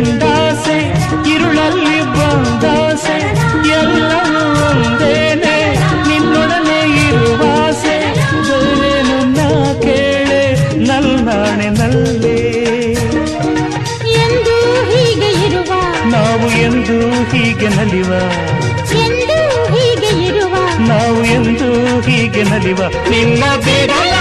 ಎಂದಾಸೆ ഇരുಳಲ್ಲಿ ಬಂದಾಸೆ ಎಲ್ಲವೂ ಒಂದೇನೆ ನಿನ್ನೊಡನೆ ಇರುವಾಸೆ ಬೇರೇನು ನಾ ಕೇಳೆ ನಲ್ಲಾಣೆ ನಲ್ಲೇ ಎಂದು ಹೀಗೆ ಇರುವ ನಾವು ಎಂದು ಹೀಗೆ ನಲಿವ ಎಂದು ಹೀಗೆ ಇರುವ ನಾವು ಎಂದು ಹೀಗೆ ನಲಿವ ನಿನ್ನ ಬಿಡಲ